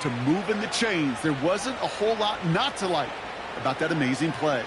to moving the chains. There wasn't a whole lot not to like about that amazing play.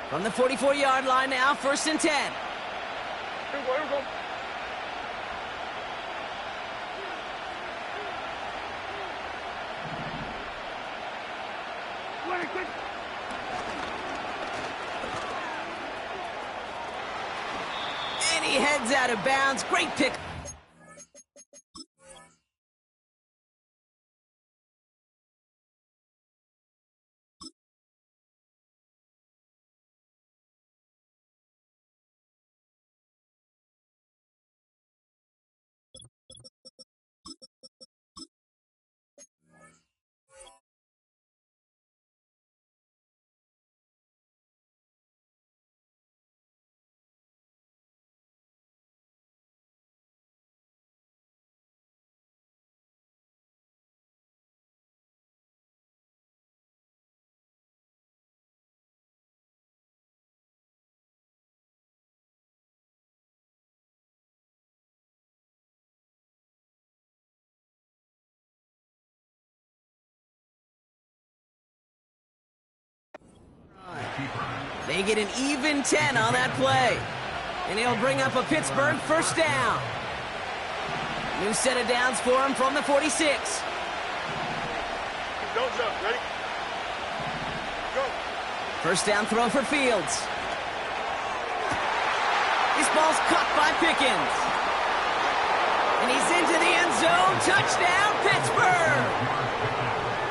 From the 44-yard line now, 1st and 10. Here we go. Quick. And he heads out of bounds. Great pick. They get an even 10 on that play. And he'll bring up a Pittsburgh 1st down. New set of downs for him from the 46. Don't jump. Ready? Go. 1st down throw for Fields. This ball's caught by Pickens. And he's into the end zone. Touchdown, Pittsburgh!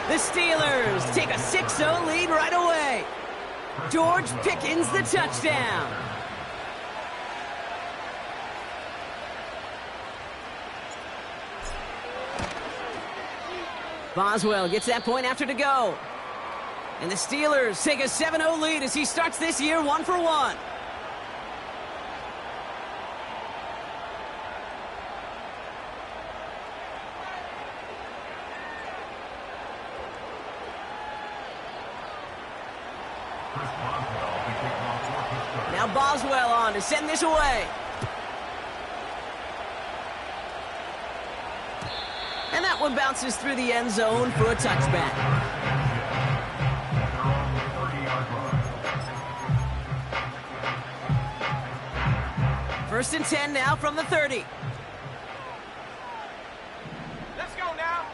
The Steelers take a 6-0 lead right away. George Pickens, the touchdown. Boswell gets that point after to go. And the Steelers take a 7-0 lead as he starts this year 1 for 1. Now Boswell on to send this away. And that one bounces through the end zone for a touchback. First and 10 now from the 30. Let's go now.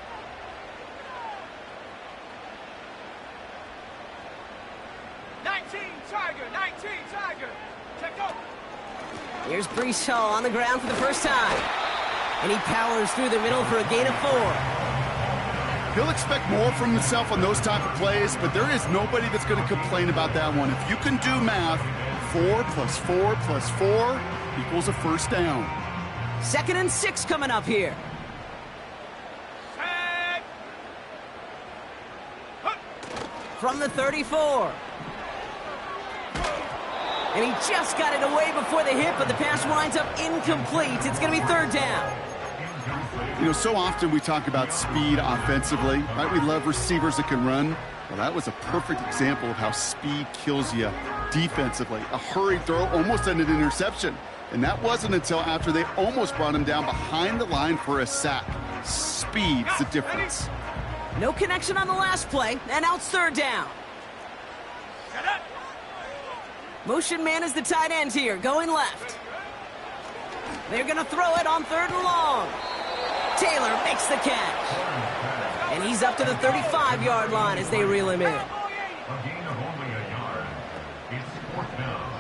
Tiger. Check up. Here's Breece Hall on the ground for the first time. And he powers through the middle for a gain of 4. He'll expect more from himself on those type of plays, but there is nobody that's going to complain about that one. If you can do math, 4 plus 4 plus 4 equals a 1st down. 2nd and 6 coming up here. Set. From the 34. And he just got it away before the hit, but the pass winds up incomplete. It's going to be 3rd down. You know, so often we talk about speed offensively, right? We love receivers that can run. Well, that was a perfect example of how speed kills you defensively. A hurried throw almost ended an interception. And that wasn't until after they almost brought him down behind the line for a sack. Speed's the difference. No connection on the last play, and now it's third down. Motion man is the tight end here, going left. They're going to throw it on third and long. Taylor makes the catch. And he's up to the 35-yard line as they reel him in. A gain of only a yard. It's fourth down.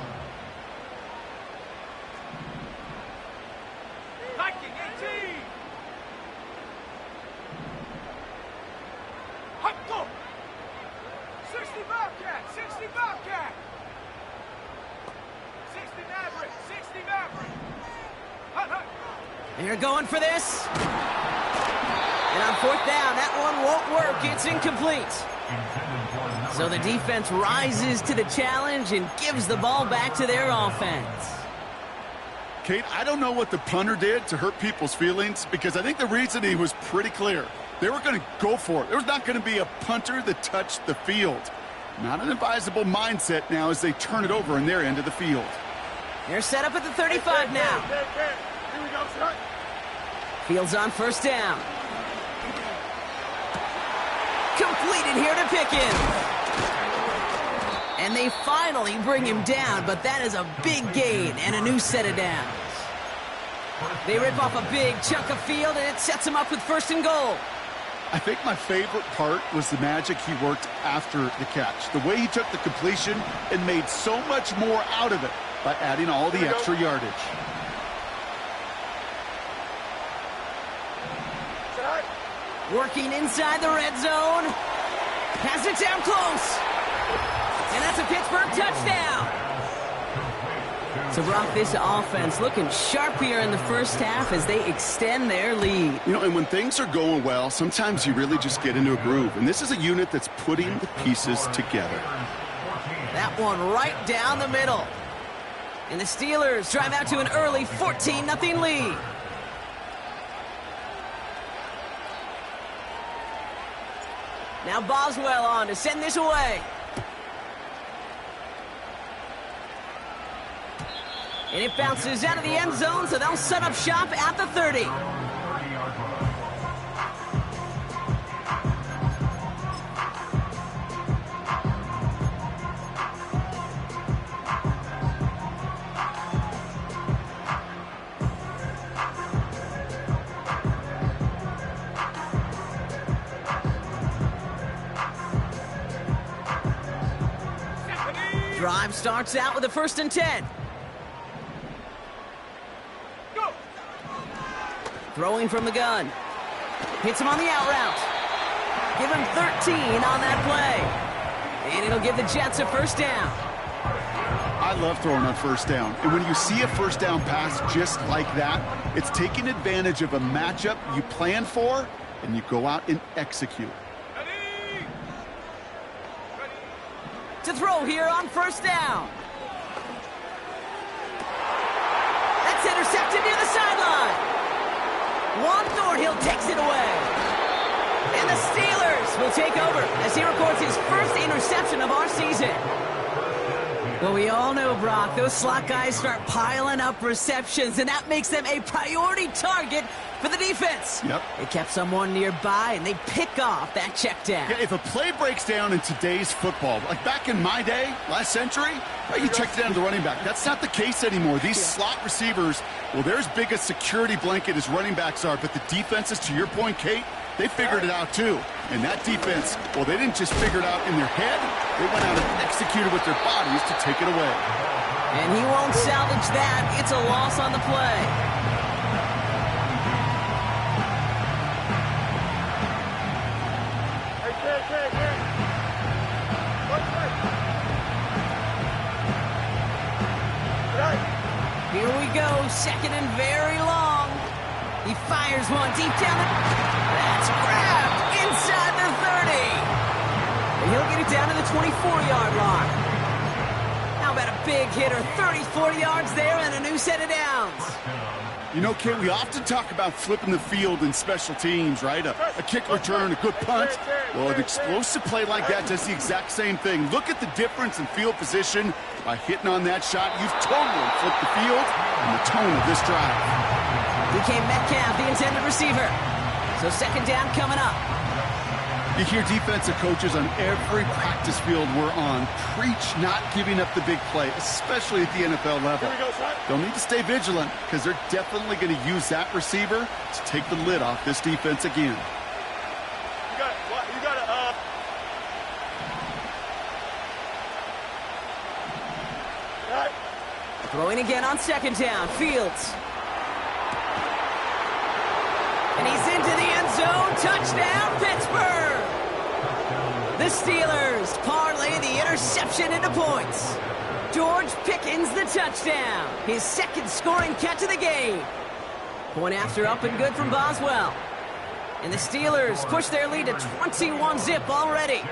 Viking 18. Hop, go. 60 Bobcat, 60 Bobcat. 60 Maverick, 60 Maverick. Hut, hut. They're going for this. And on fourth down, that one won't work. It's incomplete. So the defense rises to the challenge and gives the ball back to their offense. Kate, I don't know what the punter did to hurt people's feelings because I think the reasoning was pretty clear. They were going to go for it. There was not going to be a punter that touched the field. Not an advisable mindset now as they turn it over in their end of the field. They're set up at the 35 now. Here we go, son. Fields on first down. Completed here to Pickens. And they finally bring him down, but that is a big gain and a new set of downs. They rip off a big chunk of field, and it sets him up with first and goal. I think my favorite part was the magic he worked after the catch. The way he took the completion and made so much more out of it by adding all the extra yardage. Working inside the red zone. Has it down close. And that's a Pittsburgh touchdown. So, Brock, this offense looking sharp here in the first half as they extend their lead. You know, and when things are going well, sometimes you really just get into a groove. And this is a unit that's putting the pieces together. That one right down the middle. And the Steelers drive out to an early 14-0 lead. Now Boswell on to send this away. And it bounces out of the end zone, so they'll set up shop at the 30. Drive starts out with a 1st and 10. Go. Throwing from the gun. Hits him on the out route. Give him 13 on that play. And it'll give the Jets a first down. I love throwing on first down. And when you see a first down pass just like that, it's taking advantage of a matchup you plan for, and you go out and execute. Ready. To throw here on first down. That's intercepted near the sideline. Juan Thornhill takes it away. And the Steelers will take over as he records his first interception of our season. Well, we all know, Brock, those slot guys start piling up receptions, and that makes them a priority target for the defense. Yep. They kept someone nearby, and they pick off that check down. Yeah, if a play breaks down in today's football, like back in my day, last century, well, you checked down the running back. That's not the case anymore. These slot receivers, well, they're as big a security blanket as running backs are, but the defenses, to your point, Kate, they figured it out too. And that defense, well, they didn't just figure it out in their head. They went out and executed with their bodies to take it away. And he won't salvage that. It's a loss on the play. Hey. What's that? Right. Here we go, 2nd and very long. He fires one deep down the... That's grabbed inside the 30. And he'll get it down to the 24-yard line. How about a big hitter, 30, 40 yards there and a new set of downs. You know, Kate, we often talk about flipping the field in special teams, right? A kick return, a good punt. Well, an explosive play like that does the exact same thing. Look at the difference in field position. By hitting on that shot, you've totally flipped the field and the tone of this drive. DK Metcalf, the intended receiver. So second down coming up. You hear defensive coaches on every practice field we're on preach not giving up the big play, especially at the NFL level. They'll need to stay vigilant because they're definitely going to use that receiver to take the lid off this defense again. Throwing again on second down. Fields. And he's into the end zone. Touchdown, Pittsburgh! The Steelers parlay the interception into points. George Pickens the touchdown. His second scoring catch of the game. Point after up and good from Boswell. And the Steelers push their lead to 21-zip already.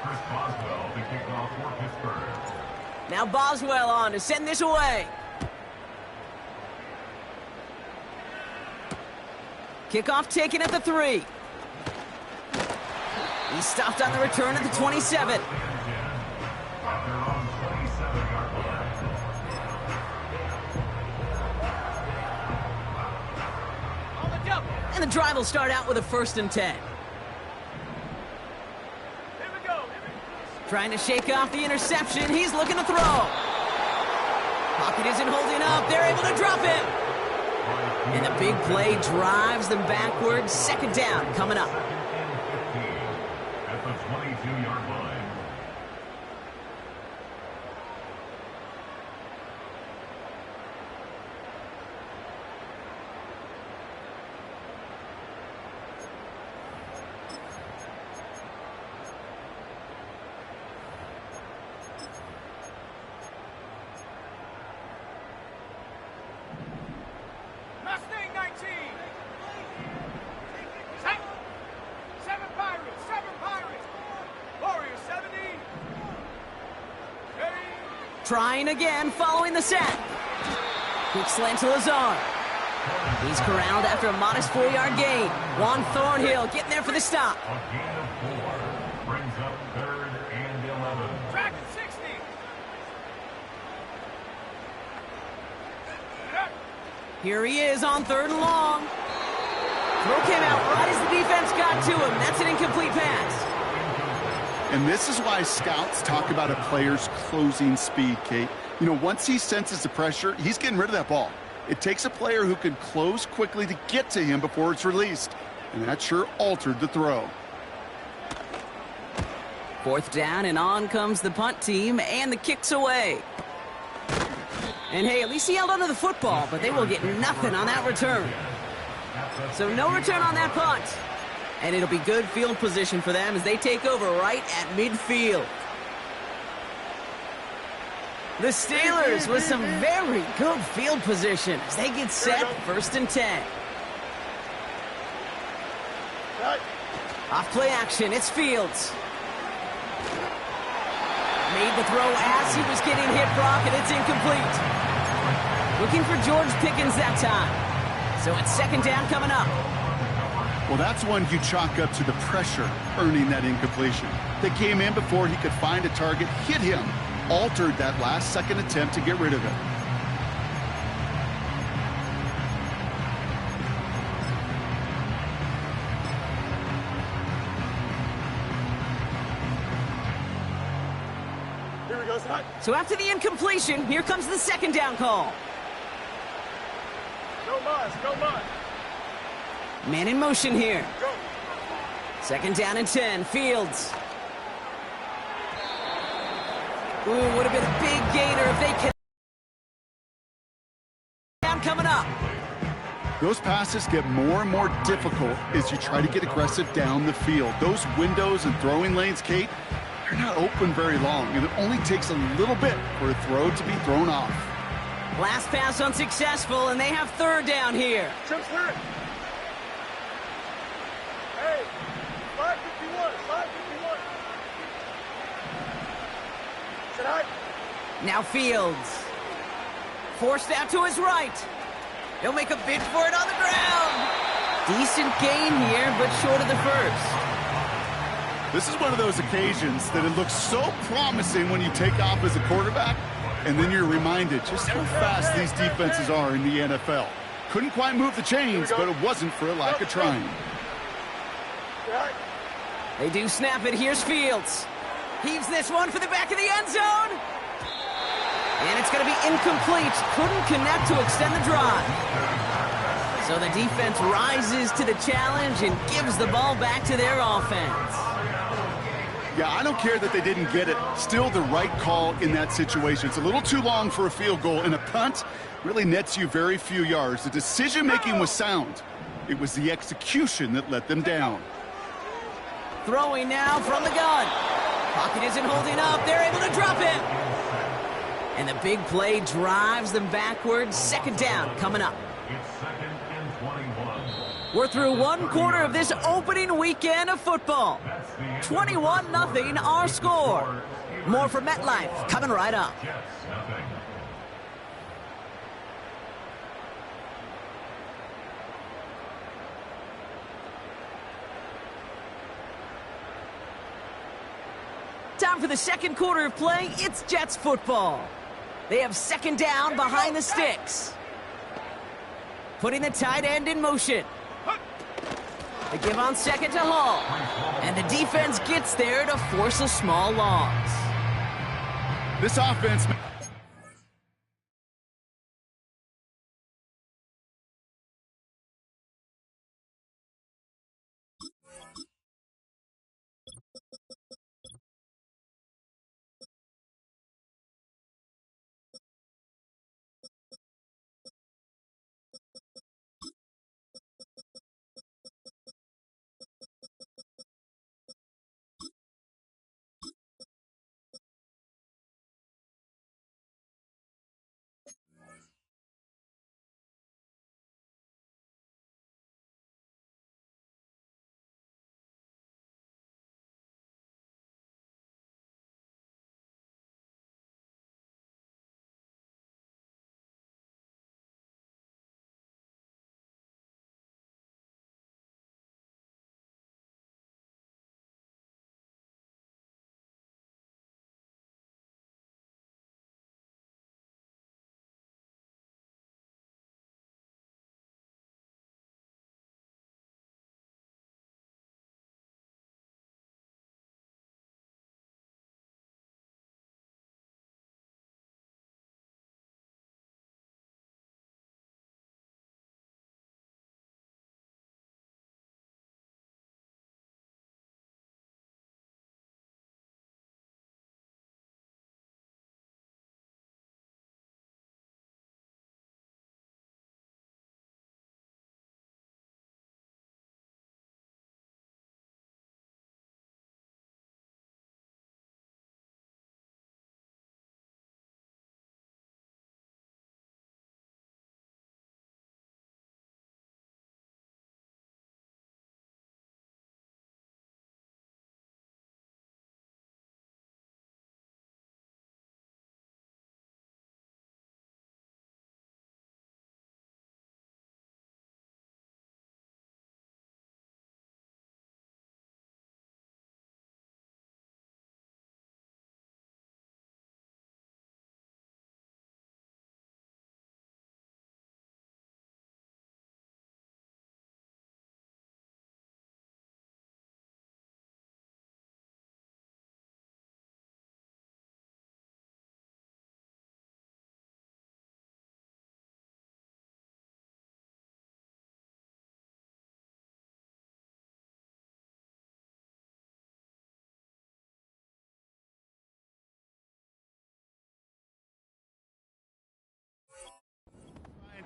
Chris Boswell, the kickoff for Pittsburgh. Now Boswell on to send this away. Kickoff taken at the 3. He stopped on the return at the 27. At their own 27-yard line. On the double. And the drive will start out with a 1st and 10. Here we go. Trying to shake off the interception. He's looking to throw. Pocket isn't holding up. They're able to drop him. And the big play drives them backwards. Second down coming up. Second and 15 at the 22-yard line. Mustang 19. 7 Pirates. 7 Pirates. Warriors 70. Ready. Trying again following the sack. Quick slant to Lazard. He's corralled after a modest 4-yard gain. Juan Thornhill getting there for the stop. A gain of 4 brings up 3rd and 11. Track at 60. Here he is on 3rd and long. Throw came out right as the defense got to him. That's an incomplete pass. And this is why scouts talk about a player's closing speed, Kate. You know, once he senses the pressure, he's getting rid of that ball. It takes a player who can close quickly to get to him before it's released. And that sure altered the throw. 4th down, and on comes the punt team, and the kick's away. And hey, at least he held onto the football, but they will get nothing on that return. So no return on that punt. And it'll be good field position for them as they take over right at midfield. The Steelers with some very good field position as they get set, 1st and 10. Off play action, it's Fields. Made the throw as he was getting hit, Brock, and it's incomplete. Looking for George Pickens that time. So it's 2nd down coming up. Well, that's one you chalk up to the pressure earning that incompletion. They came in before he could find a target, hit him, altered that last-second attempt to get rid of it. Here we go, son. So after the incompletion, here comes the 2nd down call. Go Mars, go Mars. Man in motion here. Go. 2nd down and 10. Fields. Ooh, would have been a big gainer if they can. Down coming up. Those passes get more and more difficult as you try to get aggressive down the field. Those windows and throwing lanes, Kate, they're not open very long, and it only takes a little bit for a throw to be thrown off. Last pass unsuccessful, and they have 3rd down here. Trips clear. Hey, 551, 551. Tonight. Now Fields. Forced out to his right. He'll make a bid for it on the ground. Decent gain here, but short of the 1st. This is one of those occasions that it looks so promising when you take off as a quarterback, and then you're reminded just how fast these defenses are in the NFL. Couldn't quite move the chains, but it wasn't for a lack of trying. They do snap it. Here's Fields. Heaves this one for the back of the end zone. And it's going to be incomplete. Couldn't connect to extend the drive. So the defense rises to the challenge and gives the ball back to their offense. Yeah, I don't care that they didn't get it. Still the right call in that situation. It's a little too long for a field goal, and a punt really nets you very few yards. The decision-making was sound. It was the execution that let them down. Throwing now from the gun. Pocket isn't holding up. They're able to drop it. And the big play drives them backwards. Second down coming up. It's 2nd and 21. We're through one quarter of this opening weekend of football. 21-0 our score. More from MetLife coming right up. Jets, nothing. Time for the second quarter of play. It's Jets football. They have second down behind the sticks. Putting the tight end in motion. They give on second to Hall. And the defense gets there to force a small loss. This offense...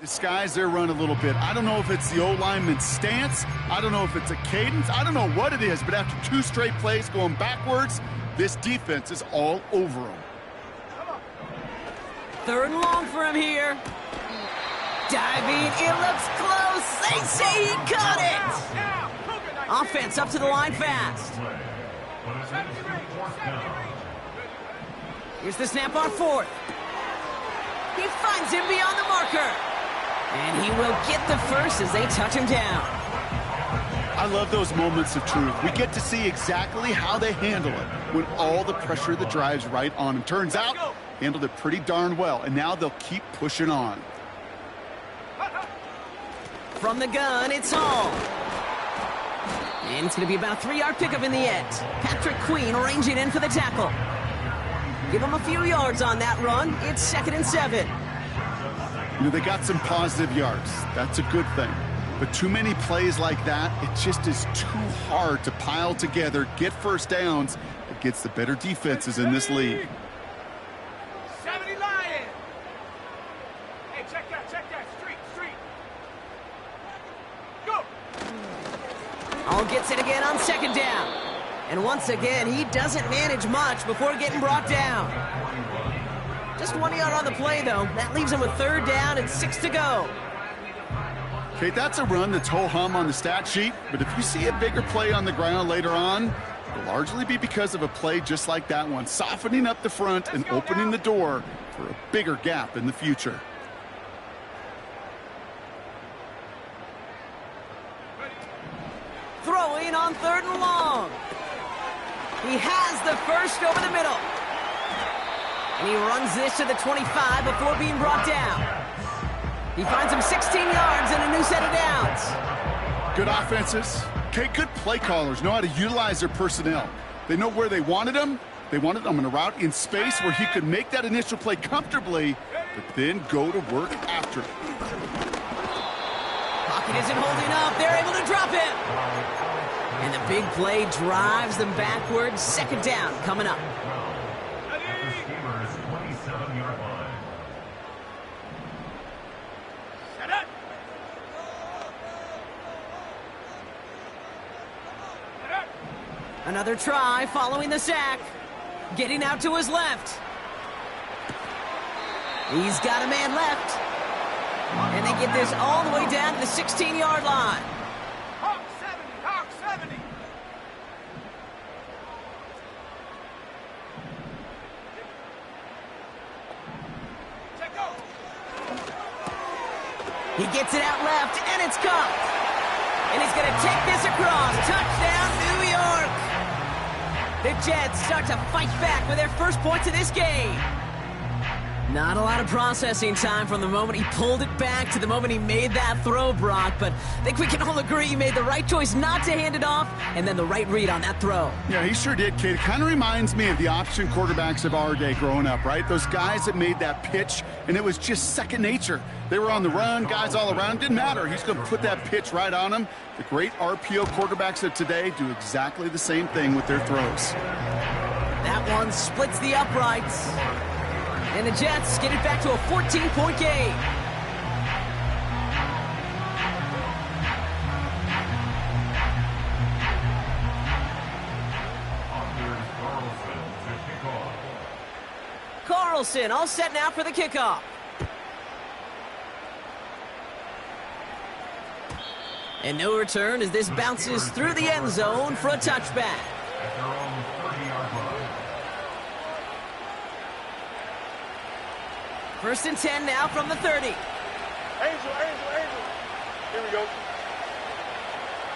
disguise their run a little bit. I don't know if it's the O-lineman's stance. I don't know if it's a cadence. I don't know what it is, but after 2 straight plays going backwards, this defense is all over them. Third and long for him here. Diving, it looks close. They say he caught it. Offense up to the line fast. Here's the snap on fourth. He finds him beyond the marker. And he will get the first as they touch him down. I love those moments of truth. We get to see exactly how they handle it when all the pressure that drives right on them. Turns out, handled it pretty darn well. And now they'll keep pushing on. From the gun, it's Hall. And it's going to be about a 3-yard pickup in the end. Patrick Queen ranging in for the tackle. Give him a few yards on that run. It's 2nd and 7. You know, they got some positive yards. That's a good thing. But too many plays like that, it just is too hard to pile together, get first downs against the better defenses in this league. 70 Lions. Hey, check that. Street. Go. Hall gets it again on 2nd down. And once again, he doesn't manage much before getting brought down. Just 1 yard on the play, though. That leaves him with 3rd down and 6 to go. Okay, that's a run that's ho-hum on the stat sheet, but if you see a bigger play on the ground later on, it'll largely be because of a play just like that one, softening up the front and opening the door for a bigger gap in the future. Throwing on 3rd and long. He has the first over the middle. And he runs this to the 25 before being brought down. He finds him 16 yards and a new set of downs. Good offenses. Okay, good play callers know how to utilize their personnel. They know where they wanted them. They wanted them in a route in space where he could make that initial play comfortably, but then go to work after it. Pocket isn't holding up. They're able to drop him. And the big play drives them backwards. 2nd down coming up. Another try following the sack. Getting out to his left. He's got a man left. And they get this all the way down to the 16-yard line. Hawk 70. Check go. He gets it out left, and it's caught. And he's going to take this across. Touchdown, New York. The Jets start to fight back with their first points of this game. Not a lot of processing time from the moment he pulled it back to the moment he made that throw, Brock. But I think we can all agree he made the right choice not to hand it off, and then the right read on that throw. Yeah, he sure did, Kate. It kind of reminds me of the option quarterbacks of our day growing up, right? Those guys that made that pitch, and it was just second nature. They were on the run, guys all around. Didn't matter. He's going to put that pitch right on him. The great RPO quarterbacks of today do exactly the same thing with their throws. That one splits the uprights. And the Jets get it back to a 14-point game. Carlson all set now for the kickoff. And no return as this bounces through the end zone for a touchback. First and 10 now from the 30. Angel. Here we go.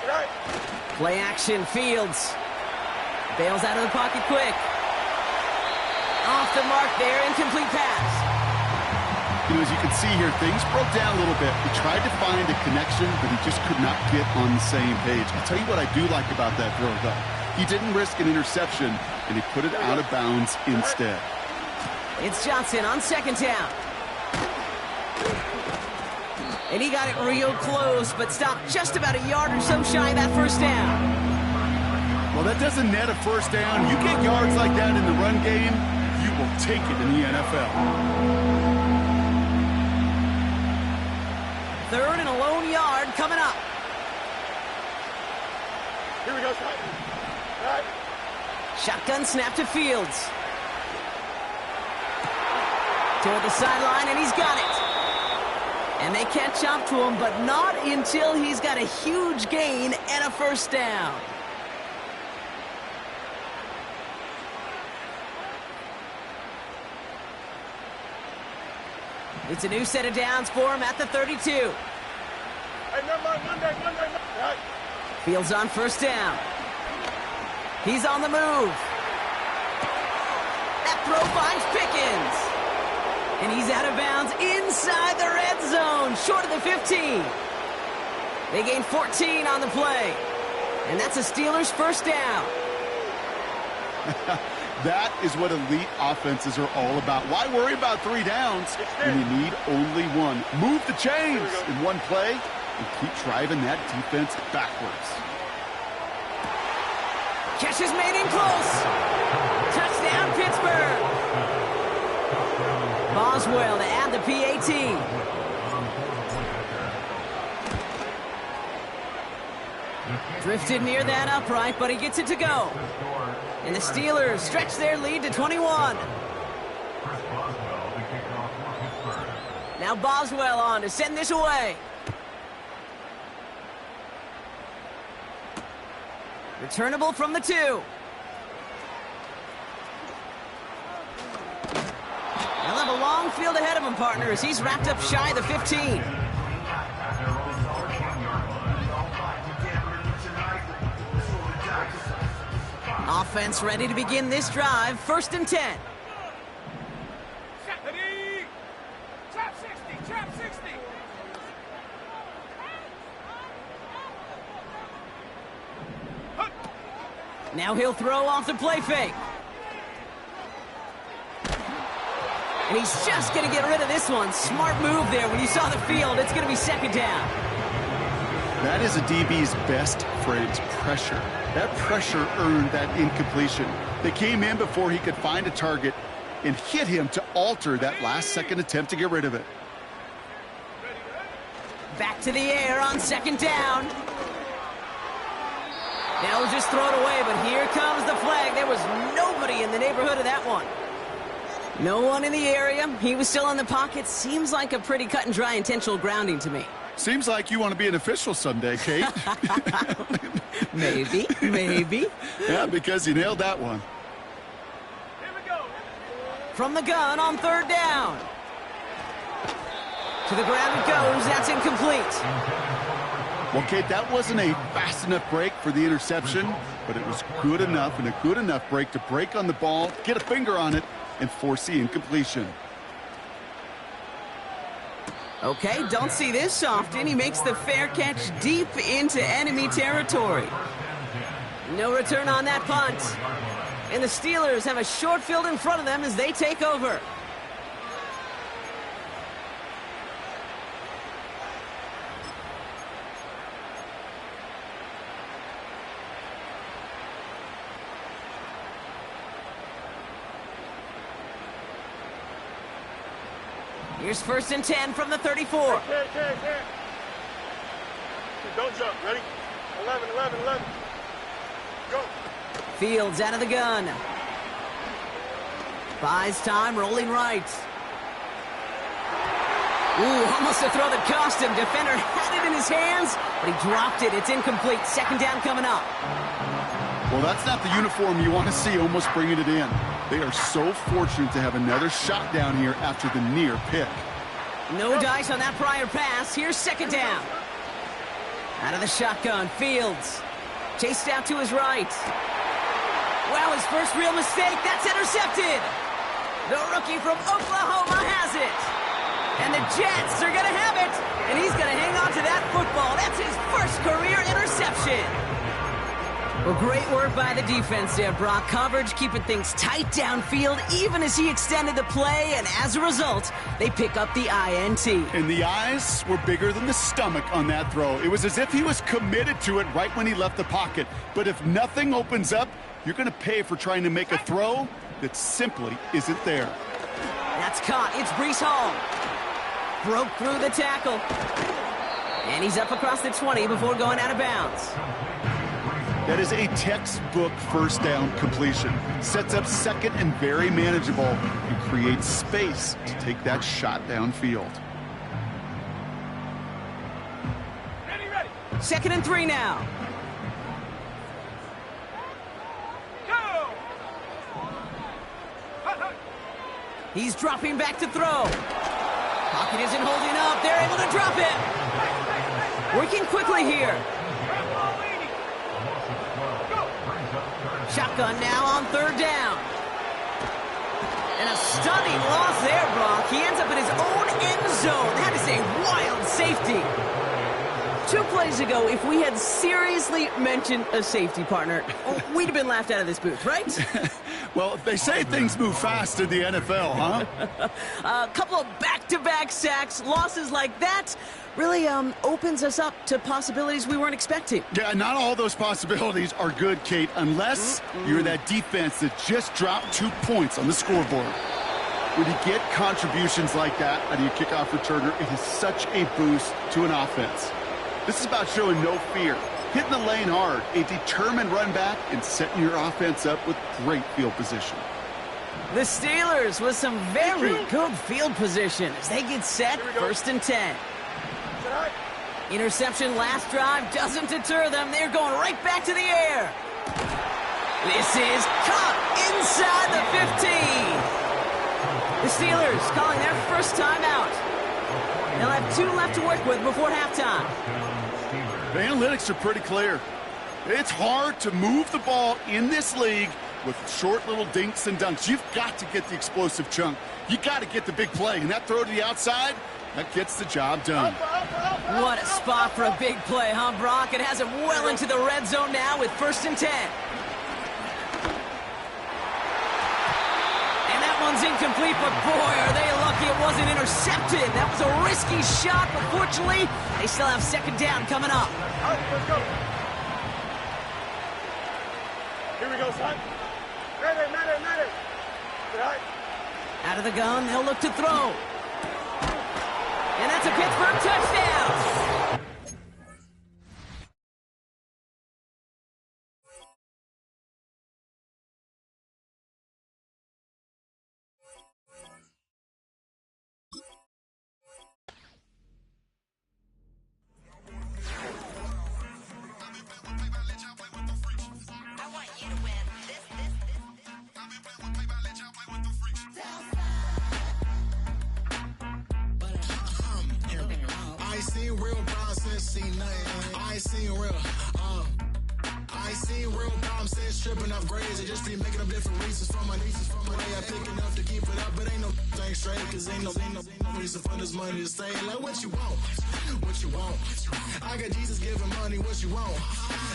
Right. Play action, Fields. Bails out of the pocket quick. Off the mark there, incomplete pass. You know, as you can see here, things broke down a little bit. He tried to find a connection, but he just could not get on the same page. I'll tell you what I do like about that throw, though. He didn't risk an interception, and he put it out of bounds instead. It's Johnson on 2nd down. And he got it real close, but stopped just about a yard or so shy of that first down. Well, that doesn't net a first down. You get yards like that in the run game, you will take it in the NFL. 3rd and a lone yard coming up. Here we go, right. Shotgun snap to Fields. Toward the sideline, and he's got it. And they catch up to him, but not until he's got a huge gain and a first down. It's a new set of downs for him at the 32. Hey, Monday. Right. Fields on first down. He's on the move. That throw finds Pickens. And he's out of bounds inside the red zone, short of the 15. They gain 14 on the play. And that's a Steelers first down. That is what elite offenses are all about. Why worry about 3 downs when you need only one? Move the chains in one play and keep driving that defense backwards. Catch is made in close. Touchdown, Pittsburgh. Boswell to add the PAT. Drifted near that upright, but he gets it to go. And the Steelers stretch their lead to 21. Now Boswell on to send this away. Returnable from the 2. He'll have a long field ahead of him, partner, as he's wrapped up shy of the 15. Offense ready to begin this drive. 1st and 10. Ready? Trap 60, trap 60. Now he'll throw off the play fake. And he's just going to get rid of this one. Smart move there when you saw the field. It's going to be 2nd down. That is a DB's best phrase, pressure. That pressure earned that incompletion. They came in before he could find a target and hit him to alter that last-second attempt to get rid of it. Back to the air on 2nd down. Now we'll just throw it away, but here comes the flag. There was nobody in the neighborhood of that one. No one in the area. He was still in the pocket. Seems like a pretty cut and dry intentional grounding to me. Seems like you want to be an official someday, Kate. Maybe, maybe. Yeah, because you nailed that one. Here we go. From the gun on 3rd down. To the ground it goes. That's incomplete. Well, Kate, that wasn't a fast enough break for the interception, but it was good enough and a good enough break to break on the ball, get a finger on it, and force the incompletion. Okay, don't see this often. He makes the fair catch deep into enemy territory. No return on that punt. And the Steelers have a short field in front of them as they take over. Here's 1st and 10 from the 34. Okay. Don't jump. Ready? 11. Go. Fields out of the gun. Buys time, rolling right. Ooh, almost a throw that cost him. Defender had it in his hands, but he dropped it. It's incomplete. 2nd down coming up. Well, that's not the uniform you want to see almost bringing it in. They are so fortunate to have another shot down here after the near pick. No dice on that prior pass. Here's 2nd down. Out of the shotgun, Fields. Chased out to his right. Well, his first real mistake. That's intercepted. The rookie from Oklahoma has it. And the Jets are going to have it. And he's going to hang on to that football. That's his first career interception. Well, great work by the defense there, Brock. Coverage keeping things tight downfield even as he extended the play. And as a result, they pick up the INT. And the eyes were bigger than the stomach on that throw. It was as if he was committed to it right when he left the pocket. But if nothing opens up, you're going to pay for trying to make a throw that simply isn't there. That's caught. It's Breece Hall. Broke through the tackle. And he's up across the 20 before going out of bounds. That is a textbook first down completion. Sets up second and very manageable and creates space to take that shot downfield. Ready. 2nd and 3 now. Go. He's dropping back to throw. Pocket isn't holding up. They're able to drop it. Working quickly here. Shotgun now on 3rd down. And a stunning loss there, Brock. He ends up in his own end zone. That is a wild safety. 2 plays ago, if we had seriously mentioned a safety partner, we'd have been laughed out of this booth, right? Well, they say things move fast in the NFL, huh? A couple of back-to-back sacks, losses like that, really opens us up to possibilities we weren't expecting. Yeah, not all those possibilities are good, Kate, unless you're that defense that just dropped 2 points on the scoreboard. When you get contributions like that out of your kickoff returner, it is such a boost to an offense. This is about showing no fear, hitting the lane hard, a determined run back, and setting your offense up with great field position. The Steelers with some very good field position as they get set, 1st and 10. Interception last drive doesn't deter them. They're going right back to the air. This is caught inside the 15. The Steelers calling their first timeout. They'll have 2 left to work with before halftime. The analytics are pretty clear. It's hard to move the ball in this league with short little dinks and dunks. You've got to get the explosive chunk. You got to get the big play. And that throw to the outside, that gets the job done. What a spot for a big play, huh, Brock? It has him well into the red zone now with 1st and 10. And that one's incomplete, but boy, are they lucky it wasn't intercepted. That was a risky shot, but fortunately, they still have 2nd down coming up. All right, let's go. Here we go, son. Ready. All right. Out of the gun, they'll look to throw. And that's a Pittsburgh touchdown. Tripping off grades, I just be making up different reasons for my nieces. From my day, I pick enough to keep it up, but ain't no thing straight, cause ain't no reason for this money to stay. Like, what you want? What you want? I got Jesus giving money, what you want?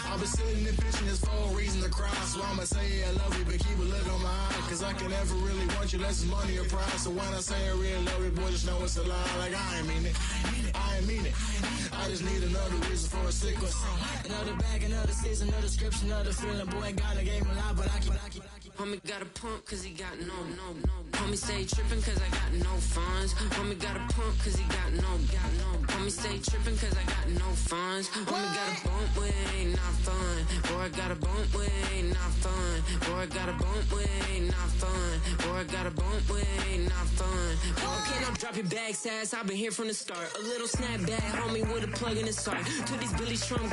I've been sitting and pitching this for a reason to cry, so I'ma say I love you, but keep a look on my eye, cause I can never really want you less than money or pride. So when I say I really love you, boy, just know it's a lie. Like, I ain't mean it. I ain't mean it. I just need another reason for a sickle. Another bag, another season, another description, another feeling. Boy, God, I gave him a lot, but I keep. Homie got a pump cause he got no. Homie stay tripping cause I got no funds. Homie got a pump cause he got no. Homie stay tripping cause I got no funds. Homie got a bump with it ain't not fun. Boy, I got a bump with it ain't not fun. Boy, I got a bump with it ain't not fun. Boy, I got a bump with it ain't not fun. Okay, now drop your bag, sass. I've been here from the start. A little snap back, homie, with a plug in the start. To these Billy Trump